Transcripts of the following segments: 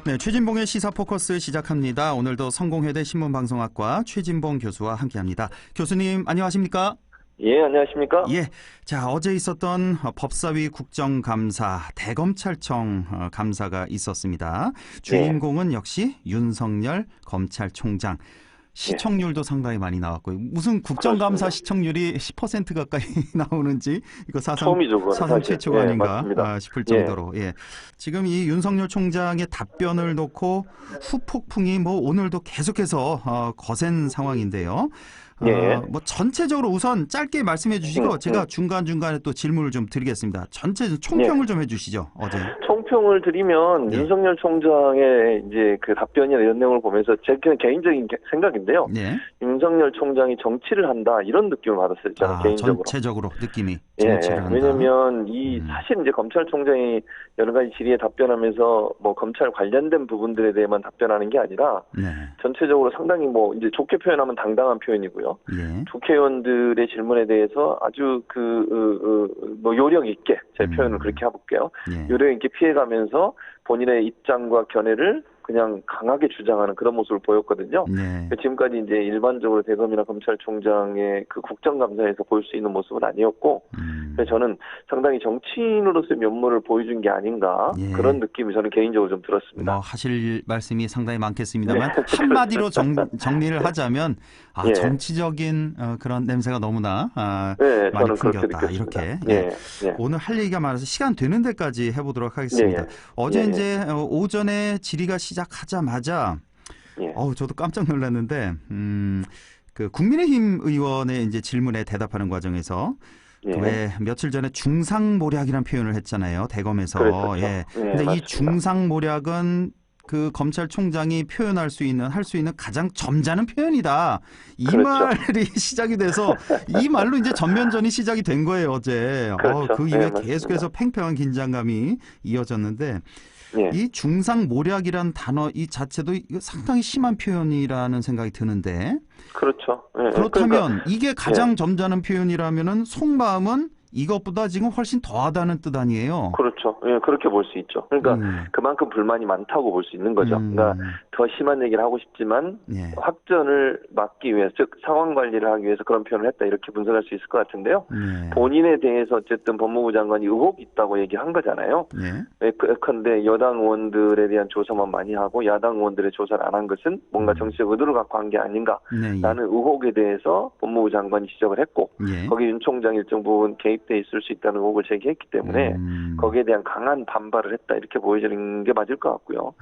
네, 최진봉의 시사 포커스 시작합니다. 오늘도 성공회대 신문방송학과 최진봉 교수와 함께합니다. 교수님 안녕하십니까? 예, 안녕하십니까? 예, 자 어제 있었던 법사위 국정감사 대검찰청 감사가 있었습니다. 주인공은 역시 윤석열 검찰총장. 시청률도 상당히 많이 나왔고요. 무슨 국정감사 그렇습니다. 시청률이 10% 가까이 나오는지 이거 사상 최초가 아닌가 싶을 정도로. 예. 지금 이 윤석열 총장의 답변을 놓고 후폭풍이 오늘도 계속해서 거센 상황인데요. 뭐 전체적으로 우선 짧게 말씀해 주시고 제가 중간중간에 또 질문을 좀 드리겠습니다. 전체 총평을 좀 해주시죠. 어제. 총평을 드리면 윤석열 총장의 이제 그 답변이나 이런 내용을 보면서 제 개인적인 생각인데요. 윤석열 총장이 정치를 한다 이런 느낌을 받았어요. 저는 개인적으로. 전체적으로 느낌이 정치를 한다. 왜냐하면 사실 이제 검찰총장이 여러 가지 질의에 답변하면서 뭐 검찰 관련된 부분들에 대해만 답변하는 게 아니라 전체적으로 상당히 뭐 이제 좋게 표현하면 당당한 표현이고요. 국회의원들의 질문에 대해서 아주 뭐 요령 있게 제 표현을 그렇게 해볼게요. 요령 있게 피해가면서 본인의 입장과 견해를 그냥 강하게 주장하는 그런 모습을 보였거든요. 지금까지 이제 일반적으로 대검이나 검찰총장의 그 국정감사에서 볼 수 있는 모습은 아니었고, 그래서 저는 상당히 정치인으로서의 면모를 보여준 게 아닌가 그런 느낌이 저는 개인적으로 좀 들었습니다. 하실 말씀이 상당히 많겠습니다만 한마디로 정리를 하자면 정치적인 그런 냄새가 너무나 많이 풍겼다 이렇게. 오늘 할 얘기가 많아서 시간 되는 데까지 해보도록 하겠습니다. 어제 이제 오전에 질의가 시작하자마자 저도 깜짝 놀랐는데 그 국민의힘 의원의 이제 질문에 대답하는 과정에서 왜 며칠 전에 중상모략이라는 표현을 했잖아요. 대검에서. 근데 이 중상모략은 그 검찰총장이 할 수 있는 가장 점잖은 표현이다. 이 말이 시작이 돼서 이 말로 이제 전면전이 시작이 된 거예요, 어제. 그 이후에 계속해서 팽팽한 긴장감이 이어졌는데 이 중상모략이란 단어 이 자체도 상당히 심한 표현이라는 생각이 드는데. 그렇죠. 그렇다면 이게 가장 점잖은 표현이라면은 속마음은 이것보다 지금 훨씬 더하다는 뜻 아니에요? 그렇죠. 그렇게 볼 수 있죠. 그러니까 그만큼 불만이 많다고 볼 수 있는 거죠. 그러니까 더 심한 얘기를 하고 싶지만 확전을 막기 위해서, 즉 상황 관리를 하기 위해서 그런 표현을 했다 이렇게 분석할 수 있을 것 같은데요. 본인에 대해서 어쨌든 법무부 장관이 의혹이 있다고 얘기한 거잖아요. 그런데 여당 의원들에 대한 조사만 많이 하고 야당 의원들의 조사를 안 한 것은 뭔가 정치적 의도를 갖고 한 게 아닌가라는 의혹에 대해서 법무부 장관이 지적을 했고 거기 윤 총장이 일정 부분 개입돼 있을 수 있다는 의혹을 제기했기 때문에 거기에 대한 강한 반발을 했다 이렇게 보여지는 게 맞을 것 같고요.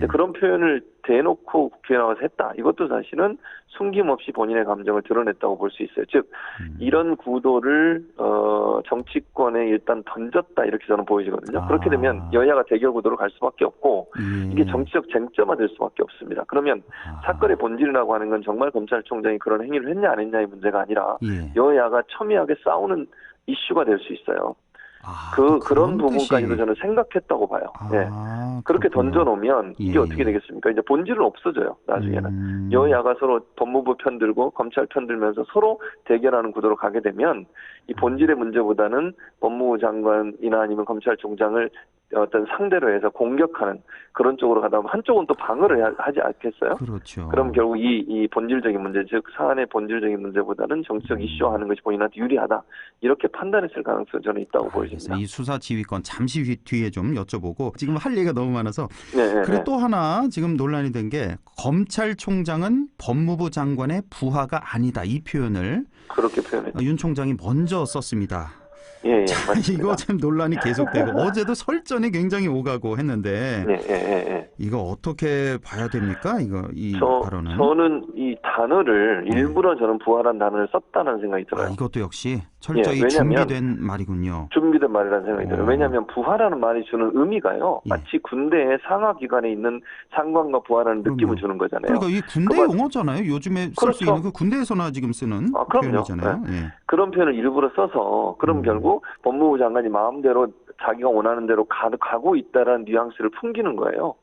그런 표현을 대놓고 국회에 나와서 했다. 이것도 사실은 숨김없이 본인의 감정을 드러냈다고 볼 수 있어요. 즉 이런 구도를 정치권에 일단 던졌다 이렇게 저는 보여지거든요. 그렇게 되면 여야가 대결 구도로 갈 수밖에 없고 이게 정치적 쟁점화 될 수밖에 없습니다. 그러면 사건의 본질이라고 하는 건 정말 검찰총장이 그런 행위를 했냐 안 했냐의 문제가 아니라 여야가 첨예하게 싸우는 이슈가 될 수 있어요. 그런 부분까지도 저는 생각했다고 봐요. 그렇게 던져놓으면 이게 어떻게 되겠습니까? 이제 본질은 없어져요. 나중에는. 여야가 서로 법무부 편들고 검찰 편들면서 서로 대결하는 구도로 가게 되면 이 본질의 문제보다는 법무부 장관이나 아니면 검찰총장을 어떤 상대로 해서 공격하는 그런 쪽으로 가다 보면 한쪽은 또 방어를 하지 않겠어요? 그렇죠. 그럼 결국 이 본질적인 문제, 즉 사안의 본질적인 문제보다는 정치적 이슈화하는 것이 본인한테 유리하다. 이렇게 판단했을 가능성이 저는 있다고 보여집니다. 이 수사 지휘권 잠시 뒤에 좀 여쭤보고 지금 할 얘기가 너무 많아서 그리고 또 하나 지금 논란이 된 게 검찰총장은 법무부 장관의 부하가 아니다. 이 표현을 그렇게 표현했죠. 윤 총장이 먼저 썼습니다. 자, 이거 좀 논란이 계속되고 어제도 설전이 굉장히 오가고 했는데 이거 어떻게 봐야 됩니까? 이 발언은? 저는 이 단어를 일부러 저는 부하라는 단어를 썼다는 생각이 들어요. 이것도 역시 철저히 준비된 말이군요. 준비된 말이라는 생각이 들어요. 왜냐하면 부하라는 말이 주는 의미가요. 마치 군대의 상하기관에 있는 상관과 부하라는 느낌을 주는 거잖아요. 그러니까 이 군대 용어잖아요. 요즘에 쓸 수 있는 그 군대에서나 지금 쓰는 표현이잖아요. 그런 표현을 일부러 써서 그럼 결국 법무부 장관이 마음대로 자기가 원하는 대로 가고 있다라는 뉘앙스를 풍기는 거예요.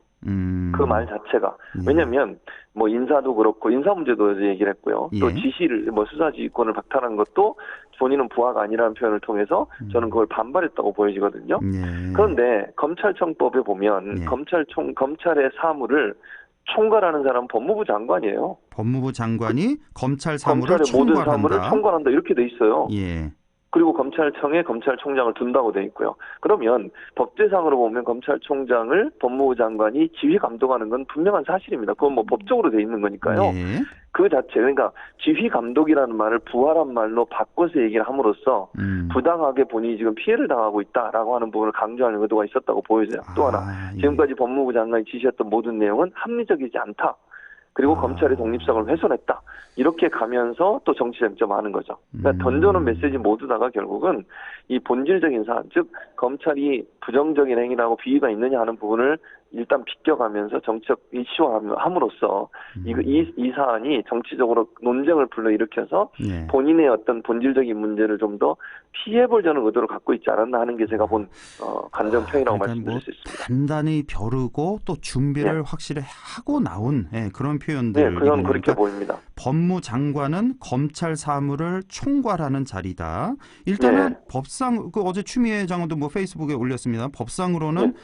그 말 자체가. 왜냐하면 뭐 인사도 그렇고 인사 문제도 얘기를 했고요. 또 지시를 뭐 수사지휘권을 박탈한 것도 본인은 부하가 아니라는 표현을 통해서 저는 그걸 반발했다고 보여지거든요. 그런데 검찰청법에 보면 검찰의 사무를 총괄하는 사람은 법무부 장관이에요. 법무부 장관이 검찰 사무를 검찰의 총괄한다. 모든 사무를 총괄한다 이렇게 돼 있어요. 예. 그리고 검찰청에 검찰총장을 둔다고 돼 있고요. 그러면 법제상으로 보면 검찰총장을 법무부 장관이 지휘 감독하는 건 분명한 사실입니다. 그건 뭐 법적으로 돼 있는 거니까요. 예. 그 자체 그러니까 지휘 감독이라는 말을 부하란 말로 바꿔서 얘기를 함으로써 부당하게 본인이 지금 피해를 당하고 있다라고 하는 부분을 강조하는 의도가 있었다고 보여져요. 또 하나 지금까지 법무부 장관이 지시했던 모든 내용은 합리적이지 않다. 그리고 검찰의 독립성을 훼손했다. 이렇게 가면서 또 정치 쟁점하는 거죠. 그러니까 던져놓은 메시지 모두 다가 결국은 이 본질적인 사안, 즉 검찰이 부정적인 행위라고 비위가 있느냐 하는 부분을 일단 비껴가면서 정치적 이슈화함으로써 이 사안이 정치적으로 논쟁을 불러일으켜서 본인의 어떤 본질적인 문제를 좀 더 피해보려는 의도를 갖고 있지 않았나 하는 게 제가 본 간접평이라고 말씀드릴 수 있습니다. 단단히 벼르고 또 준비를 확실히 하고 나온 그런 표현들. 네, 그건 그렇게 보입니다. 법무장관은 검찰 사무를 총괄하는 자리다. 일단은 법상 어제 추미애 장관도 뭐 페이스북에 올렸습니다. 법상으로는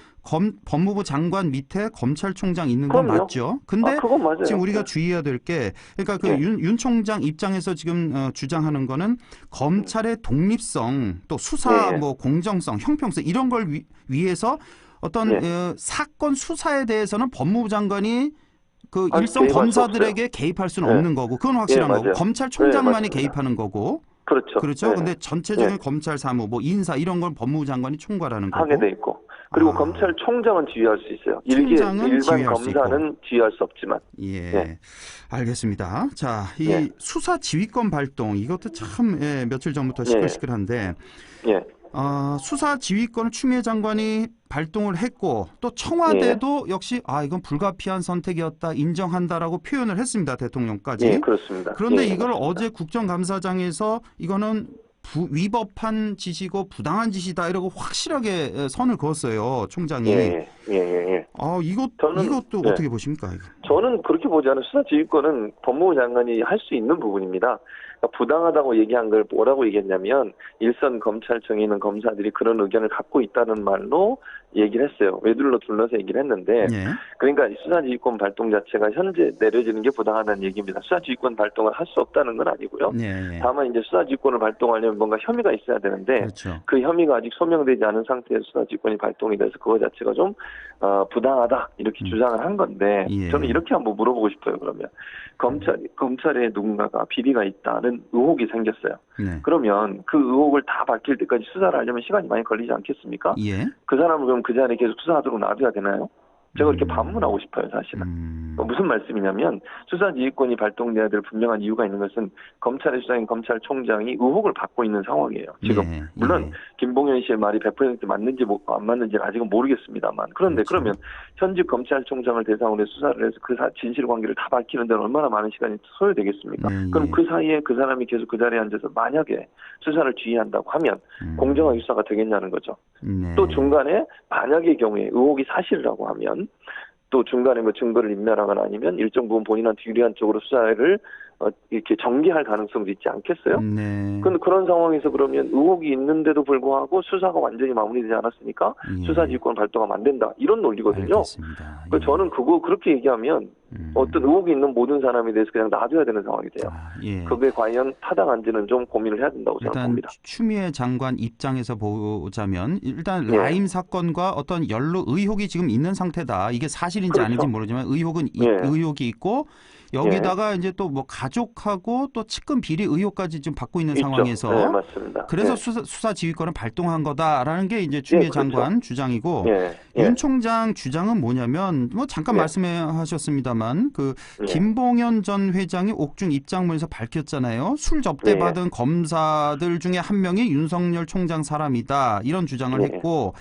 법무부 장관 밑에 검찰총장 있는 건 그럼요. 맞죠. 근데 그건 맞아요. 지금 우리가 주의해야 될 게 그러니까 그 윤 총장 입장에서 지금 주장하는 거는 검찰의 독립성 또 수사 뭐 공정성, 형평성 이런 걸 위해서 어떤 사건 수사에 대해서는 법무부 장관이 그 일선 검사들에게 개입할 수는 없는 거고 그건 확실한 거고 검찰총장만이 개입하는 거고 그렇죠. 근데 전체적인 검찰 사무 뭐 인사 이런 건 법무부 장관이 총괄하는 거고 하게 돼 있고 그리고 검찰총장은 지휘할 수 있어요. 일반 검사는 지휘할 수 없지만. 알겠습니다. 자, 이 수사 지휘권 발동 이것도 참 며칠 전부터 시끌시끌한데 수사 지휘권을 추미애 장관이 발동을 했고 또 청와대도 역시 이건 불가피한 선택이었다 인정한다라고 표현을 했습니다. 대통령까지. 그렇습니다. 그런데 이걸 어제 국정감사장에서 이거는 위법한 지시고 부당한 지시다 이러고 확실하게 선을 그었어요. 총장이. 이것도 어떻게 보십니까? 저는 그렇게 보지 않아요. 수사지휘권은 법무부 장관이 할 수 있는 부분입니다. 그러니까 부당하다고 얘기한 걸 뭐라고 얘기했냐면 일선 검찰청에 있는 검사들이 그런 의견을 갖고 있다는 말로 얘기를 했어요. 외둘러 둘러서 얘기를 했는데 그러니까 수사지휘권 발동 자체가 현재 내려지는 게 부당하다는 얘기입니다. 수사지휘권 발동을 할 수 없다는 건 아니고요. 다만 이제 수사지휘권을 발동하려면 뭔가 혐의가 있어야 되는데 그 혐의가 아직 소명되지 않은 상태에서 수사지휘권이 발동이 돼서 그거 자체가 좀 부당하다 이렇게 주장을 한 건데 저는 이렇게 한번 물어보고 싶어요. 그러면 검찰에 누군가가 비리가 있다는 의혹이 생겼어요. 그러면 그 의혹을 다 밝힐 때까지 수사를 하려면 시간이 많이 걸리지 않겠습니까? 그 사람을 그럼 그 자리에 계속 수사하도록 놔둬야 되나요? 제가 이렇게 반문하고 싶어요, 사실은. 무슨 말씀이냐면 수사지휘권이 발동돼야 될 분명한 이유가 있는 것은 검찰의 수장인 검찰총장이 의혹을 받고 있는 상황이에요. 지금 물론 김봉현 씨의 말이 100% 맞는지 안 맞는지는 아직은 모르겠습니다만 그런데 그러면 현직 검찰총장을 대상으로 수사를 해서 그 진실관계를 다 밝히는 데는 얼마나 많은 시간이 소요되겠습니까? 그럼 그 사이에 그 사람이 계속 그 자리에 앉아서 만약에 수사를 지휘한다고 하면 공정한 수사가 되겠냐는 거죠. 또 중간에 만약의 경우에 의혹이 사실이라고 하면 또 중간에 뭐 증거를 인멸하거나 아니면 일정 부분 본인한테 유리한 쪽으로 수사를 이렇게 전개할 가능성도 있지 않겠어요? 그런데 그런 상황에서 그러면 의혹이 있는데도 불구하고 수사가 완전히 마무리되지 않았으니까 수사지휘권 발동하면 안 된다. 이런 논리거든요. 그래서 저는 그렇게 얘기하면 어떤 의혹이 있는 모든 사람에 대해서 그냥 놔둬야 되는 상황이 돼요. 그게 과연 타당한지는 좀 고민을 해야 된다고 생각합니다. 일단 추미애 장관 입장에서 보자면 일단 라임 사건과 어떤 연루 의혹이 지금 있는 상태다. 이게 사실인지 아닌지 모르지만 의혹이 있고 여기다가 이제 또 뭐 가족하고 또 측근 비리 의혹까지 지금 받고 있는 상황에서 맞습니다. 그래서 수사 지휘권을 발동한 거다라는 게 이제 추미애 장관 주장이고 윤 총장 주장은 뭐냐면 뭐 잠깐 말씀하셨습니다만 그 김봉현 전 회장이 옥중 입장문에서 밝혔잖아요. 술 접대받은 검사들 중에 한 명이 윤석열 총장 사람이다 이런 주장을 했고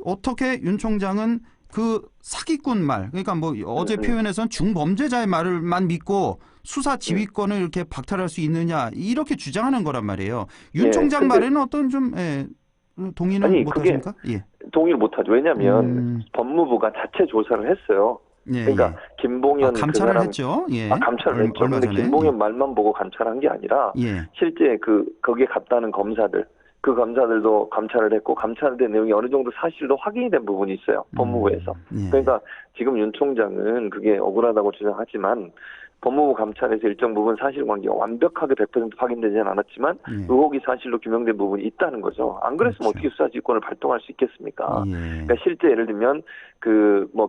어떻게 윤 총장은 그 사기꾼 말, 그러니까 뭐 어제 표현에서는 중범죄자의 말을만 믿고 수사 지휘권을 이렇게 박탈할 수 있느냐 이렇게 주장하는 거란 말이에요. 윤 총장 말에는 어떤 좀 동의는 못하십니까? 동의를 못하죠. 왜냐하면 법무부가 자체 조사를 했어요. 예, 그러니까 예. 김봉현 감찰을 그 사람 했죠. 예. 감찰을 했죠. 얼마 근데 전에. 김봉현 말만 보고 감찰한 게 아니라 예. 실제 거기에 갔다는 검사들 그 검사들도 감찰을 했고 감찰된 내용이 어느 정도 사실도 확인이 된 부분이 있어요. 법무부에서. 예. 그러니까 지금 윤 총장은 그게 억울하다고 주장하지만 법무부 감찰에서 일정 부분 사실관계가 완벽하게 100% 확인되지는 않았지만 의혹이 사실로 규명된 부분이 있다는 거죠. 안 그랬으면 그렇죠. 어떻게 수사지휘권을 발동할 수 있겠습니까? 예. 그러니까 실제 예를 들면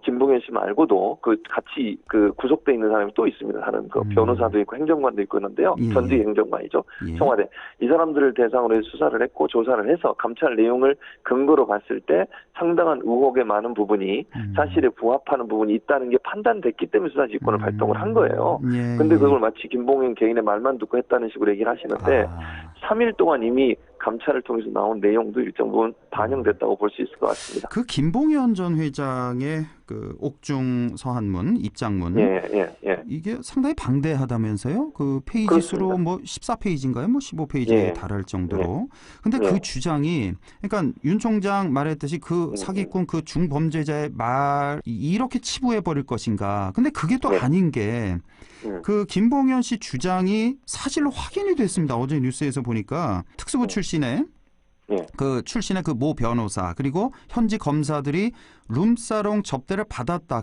김봉현 씨 말고도 같이 구속돼 있는 사람이 또 있습니다. 다른 변호사도 있고 행정관도 있고 있는데요. 예. 전직 행정관이죠. 예. 청와대. 이 사람들을 대상으로 해서 수사를 했고 조사를 해서 감찰 내용을 근거로 봤을 때 상당한 의혹의 많은 부분이 사실에 부합하는 부분이 있다는 게 판단됐기 때문에 수사지휘권을 발동을 한 거예요. 예. 근데 그걸 마치 김봉현 개인의 말만 듣고 했다는 식으로 얘기를 하시는데 3일 동안 이미 감찰을 통해서 나온 내용도 일정 부분 반영됐다고 볼 수 있을 것 같습니다. 그 김봉현 전 회장의 그 옥중 서한문, 입장문, 예. 이게 상당히 방대하다면서요? 그 페이지 수로 뭐 14페이지인가요? 뭐 15페이지에 달할 정도로. 근데 그 주장이, 그러니까 윤 총장 말했듯이 그 사기꾼 그 중범죄자의 말 이렇게 치부해 버릴 것인가? 근데 그게 또 아닌 게. 그 김봉현 씨 주장이 사실로 확인이 됐습니다. 어제 뉴스에서 보니까 특수부 출신의 그 모 변호사 그리고 현지 검사들이 룸사롱 접대를 받았다.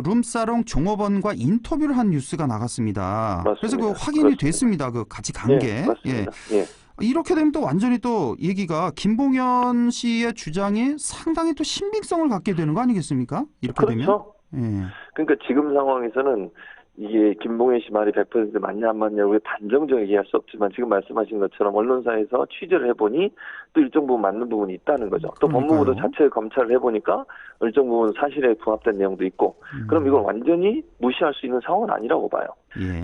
룸사롱 종업원과 인터뷰를 한 뉴스가 나갔습니다. 맞습니다. 그래서 그 확인이 그렇습니다. 됐습니다. 그 같이 간 게. 맞습니다. 이렇게 되면 또 완전히 또 얘기가 김봉현 씨의 주장이 상당히 또 신빙성을 갖게 되는 거 아니겠습니까? 이렇게 그렇죠. 되면. 그러니까 지금 상황에서는 이게 김봉현 씨 말이 100% 맞냐 안 맞냐 우리 단정적으로 얘기할 수 없지만 지금 말씀하신 것처럼 언론사에서 취재를 해보니 또 일정 부분 맞는 부분이 있다는 거죠. 또 법무부도 자체 검찰을 해보니까 일정 부분 사실에 부합된 내용도 있고 그럼 이걸 완전히 무시할 수 있는 상황은 아니라고 봐요.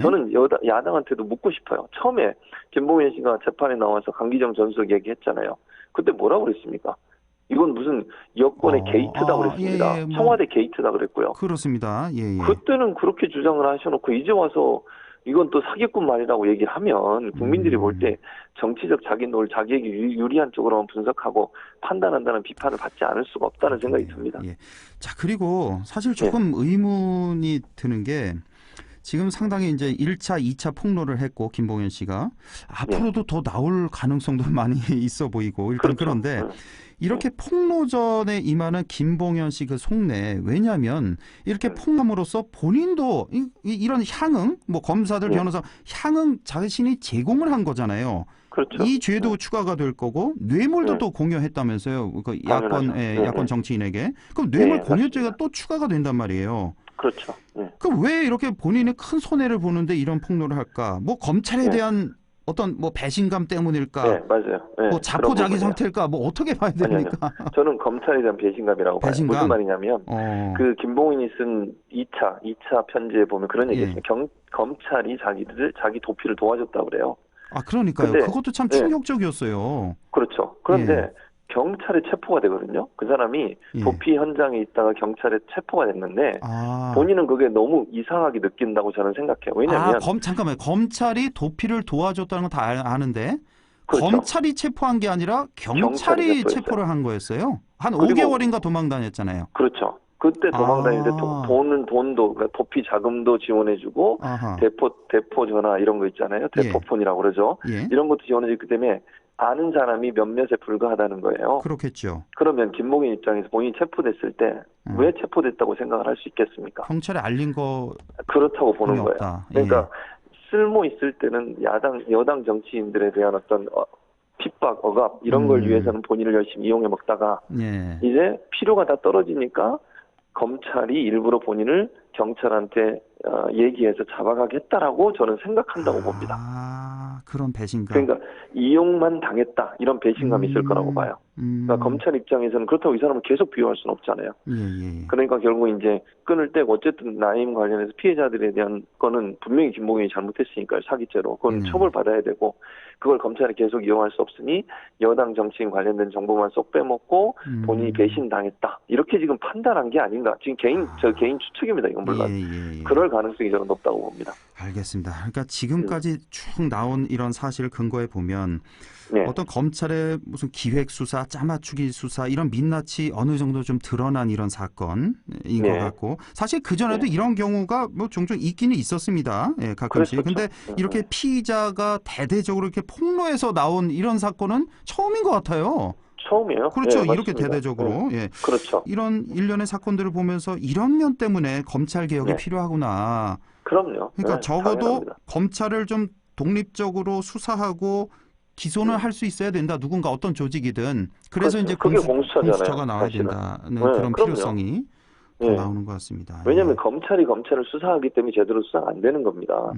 저는 야당한테도 묻고 싶어요. 처음에 김봉현 씨가 재판에 나와서 강기정 전 수석 얘기했잖아요. 그때 뭐라고 그랬습니까? 이건 무슨 여권의 게이트다 그랬습니다. 청와대 게이트다 그랬고요. 그렇습니다. 그때는 그렇게 주장을 하셔놓고 이제 와서 이건 또 사기꾼 말이라고 얘기를 하면 국민들이 볼 때 정치적 자기 노를 자기에게 유리한 쪽으로만 분석하고 판단한다는 비판을 받지 않을 수가 없다는 생각이 듭니다. 자, 그리고 사실 조금 의문이 드는 게 지금 상당히 이제 1차, 2차 폭로를 했고 김봉현 씨가 앞으로도 더 나올 가능성도 많이 있어 보이고 일단 그런데 이렇게 폭로전에 임하는 김봉현 씨 그 속내 왜냐하면 이렇게 폭로함으로써 본인도 이런 향응 뭐 검사들 변호사 향응 자신이 제공을 한 거잖아요. 그렇죠. 이 죄도 추가가 될 거고 뇌물도 또 공여했다면서요. 그 야권 정치인에게. 그럼 뇌물 공여죄가 또 추가가 된단 말이에요. 그렇죠. 그럼 왜 이렇게 본인이 큰 손해를 보는데 이런 폭로를 할까? 뭐 검찰에 대한 어떤 뭐 배신감 때문일까? 맞아요. 뭐 자포자기 상태일까? 뭐 어떻게 봐야 됩니까? 저는 검찰에 대한 배신감이라고 봐요. 무슨 말이냐면 그 김봉인이 쓴 2차 편지에 보면 그런 얘기했어요. 검찰이 자기 도피를 도와줬다고 그래요. 그러니까요. 근데, 그것도 참 충격적이었어요. 그렇죠. 그런데 경찰에 체포가 되거든요. 그 사람이 도피 현장에 있다가 경찰에 체포가 됐는데 본인은 그게 너무 이상하게 느낀다고 저는 생각해요. 왜냐하면 잠깐만요. 검찰이 도피를 도와줬다는 건 다 아는데 그렇죠. 검찰이 체포한 게 아니라 경찰이 체포를 한 거였어요. 한 5개월인가 도망 다녔잖아요. 그렇죠. 그때 도망 다닐 때 돈도 그러니까 도피 자금도 지원해주고 대포 전화 이런 거 있잖아요. 대포폰이라고 그러죠. 이런 것도 지원해주기 때문에 아는 사람이 몇몇에 불과하다는 거예요. 그렇겠죠. 그러면 김봉인 입장에서 본인이 체포됐을 때 왜 체포됐다고 생각을 할 수 있겠습니까? 경찰에 알린 거 그렇다고 보는 거예요. 없다. 그러니까 쓸모 있을 때는 여당 정치인들에 대한 어떤 핍박, 억압 이런 걸 위해서는 본인을 열심히 이용해 먹다가 이제 필요가 다 떨어지니까 검찰이 일부러 본인을 경찰한테 얘기해서 잡아가겠다라고 저는 생각한다고 봅니다. 그런 배신감. 그러니까 이용만 당했다 이런 배신감이 있을 거라고 봐요. 그러니까 검찰 입장에서는 그렇다고 이 사람을 계속 비호할 수는 없잖아요. 그러니까 결국 이제 끈을 떼고 어쨌든 나임 관련해서 피해자들에 대한 거는 분명히 김봉현이 잘못했으니까요. 사기죄로. 그건 처벌받아야 되고 그걸 검찰이 계속 이용할 수 없으니 여당 정치인 관련된 정보만 쏙 빼먹고 본인이 배신당했다. 이렇게 지금 판단한 게 아닌가. 지금 저 개인 추측입니다. 이건 물론. 그럴 가능성이 저는 높다고 봅니다. 알겠습니다. 그러니까 지금까지 쭉 나온 이런 사실 근거에 보면 어떤 검찰의 무슨 기획 수사, 짜맞추기 수사 이런 민낯이 어느 정도 좀 드러난 이런 사건인 것 같고 사실 그 전에도 이런 경우가 뭐 종종 있기는 있었습니다. 예, 가끔씩. 근데 이렇게 피의자가 대대적으로 이렇게 폭로해서 나온 이런 사건은 처음인 것 같아요. 처음이에요. 그렇죠. 이렇게 대대적으로. 예. 그렇죠. 이런 일련의 사건들을 보면서 이런 면 때문에 검찰 개혁이 필요하구나. 그럼요. 그러니까 적어도 검찰을 좀 독립적으로 수사하고 기소는 할 수 있어야 된다. 누군가 어떤 조직이든. 그래서 이제 공수처가 나와야 된다는 그런 필요성이 나오는 것 같습니다. 왜냐하면 검찰이 검찰을 수사하기 때문에 제대로 수사가 안 되는 겁니다.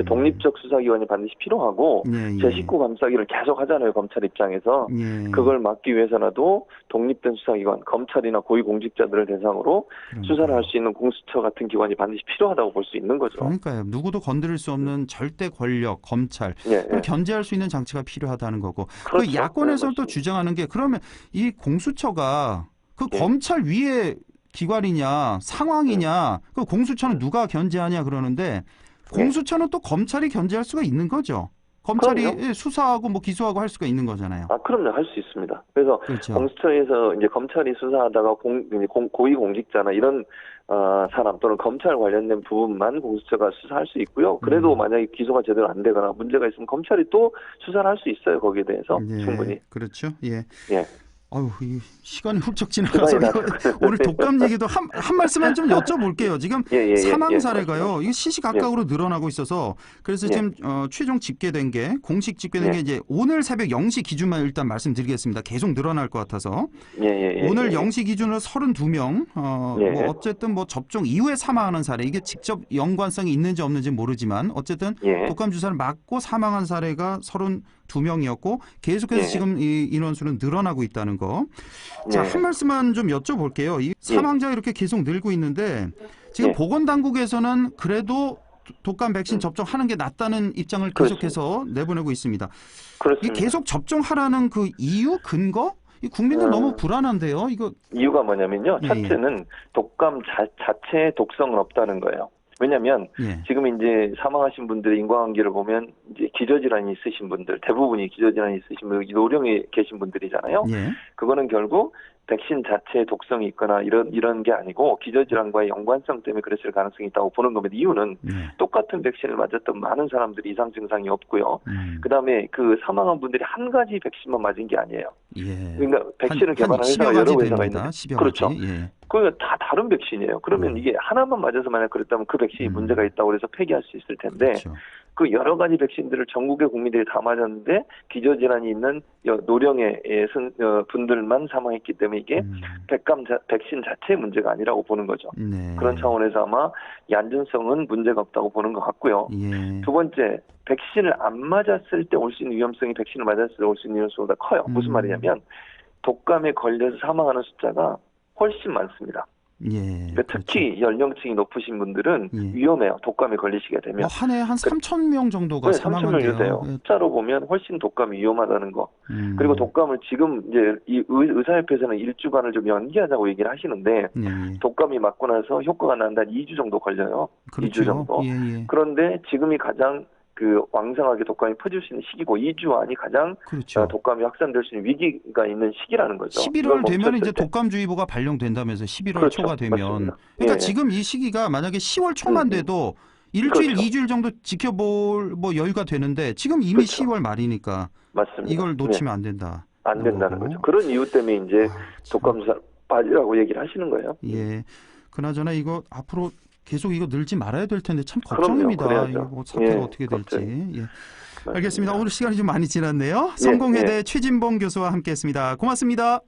독립적 수사기관이 반드시 필요하고 제19 감싸기를 계속 하잖아요. 검찰 입장에서. 그걸 막기 위해서라도 독립된 수사기관, 검찰이나 고위공직자들을 대상으로 수사를 할 수 있는 공수처 같은 기관이 반드시 필요하다고 볼 수 있는 거죠. 그러니까요. 누구도 건드릴 수 없는 절대 권력, 검찰, 그걸 견제할 수 있는 장치가 필요하다는 거고. 그렇죠. 그 야권에서는 또 주장하는 게 그러면 이 공수처가 그 검찰 위에 기관이냐 상황이냐 그 공수처는 누가 견제하냐 그러는데 공수처는 또 검찰이 견제할 수가 있는 거죠. 검찰이 그럼요. 수사하고 뭐 기소하고 할 수가 있는 거잖아요. 그럼요. 할 수 있습니다. 그래서 공수처에서 이제 검찰이 수사하다가 고위공직자나 이런 사람 또는 검찰 관련된 부분만 공수처가 수사할 수 있고요. 그래도 만약에 기소가 제대로 안 되거나 문제가 있으면 검찰이 또 수사를 할 수 있어요. 거기에 대해서 충분히. 그렇죠. 예. 이 시간이 훌쩍 지나가서 오늘 독감 얘기도 한 말씀만 좀 여쭤볼게요. 지금 사망 사례가요. 이게 시시각각으로 늘어나고 있어서 그래서 지금 최종 집계된 게 공식 집계된 게 이제 오늘 새벽 0시 기준만 일단 말씀드리겠습니다. 계속 늘어날 것 같아서 오늘 0시 기준으로 32명. 뭐 어쨌든 뭐 접종 이후에 사망하는 사례 이게 직접 연관성이 있는지 없는지 모르지만 어쨌든 독감 주사를 맞고 사망한 사례가 32명이었고 계속해서 지금 이 인원수는 늘어나고 있다는 거. 자, 한 말씀만 좀 여쭤볼게요. 이 사망자 이렇게 계속 늘고 있는데 지금 보건당국에서는 그래도 독감 백신 접종하는 게 낫다는 입장을 계속해서 내보내고 있습니다. 이 계속 접종하라는 그 이유, 근거? 이 국민들 너무 불안한데요. 이거 이유가 뭐냐면요. 첫째는 독감 자체의 독성은 없다는 거예요. 왜냐하면 지금 이제 사망하신 분들의 인과관계를 보면 이제 기저질환이 있으신 분들 대부분이 기저질환이 있으신 분들 노령에 계신 분들이잖아요. 그거는 결국 백신 자체의 독성이 있거나 이런 게 아니고 기저질환과의 연관성 때문에 그랬을 가능성이 있다고 보는 겁니다. 이유는 똑같은 백신을 맞았던 많은 사람들이 이상 증상이 없고요. 그다음에 그 사망한 분들이 한 가지 백신만 맞은 게 아니에요. 그러니까 백신을 개발한 회사가 여러 회사가 있는데 그렇죠. 그러니까 다 다른 백신이에요. 그러면 이게 하나만 맞아서 만약 그랬다면 그 백신이 문제가 있다고 해서 폐기할 수 있을 텐데 그 여러 가지 백신들을 전국의 국민들이 다 맞았는데 기저질환이 있는 노령의 분들만 사망했기 때문에 이게 백신 자체의 문제가 아니라고 보는 거죠. 그런 차원에서 아마 이 안전성은 문제가 없다고 보는 것 같고요. 두 번째, 백신을 안 맞았을 때 올 수 있는 위험성이 백신을 맞았을 때 올 수 있는 위험성보다 커요. 무슨 말이냐면 독감에 걸려서 사망하는 숫자가 훨씬 많습니다. 그러니까 특히 연령층이 높으신 분들은 위험해요. 독감에 걸리시게 되면. 한 해에 한 3,000명 정도가 사망한대요. 숫자로 보면 훨씬 독감이 위험하다는 거. 그리고 독감을 지금 이제 이 의사협회에서는 1주간을 좀 연기하자고 얘기를 하시는데 독감이 맞고 나서 효과가 난다 2주 정도 걸려요. 그렇죠. 2주 정도. 그런데 지금이 가장 그 왕성하게 독감이 퍼질 수 있는 시기고 2주 안이 가장 독감이 확산될 수 있는 위기가 있는 시기라는 거죠. 11월 되면 이제 독감주의보가 발령된다면서 11월 초가 되면. 맞습니다. 그러니까 지금 이 시기가 만약에 10월 초만 돼도 일주일, 2주일 정도 지켜볼 뭐 여유가 되는데 지금 이미 10월 말이니까 맞습니다. 이걸 놓치면 안 된다. 안 된다는 거죠. 그런 이유 때문에 이제 독감 주사 빠지라고 얘기를 하시는 거예요. 그나저나 이거 앞으로 계속 이거 늘지 말아야 될 텐데 참 걱정입니다. 이거 뭐 사태가 어떻게 될지. 알겠습니다. 오늘 시간이 좀 많이 지났네요. 성공회대 최진봉 교수와 함께했습니다. 고맙습니다.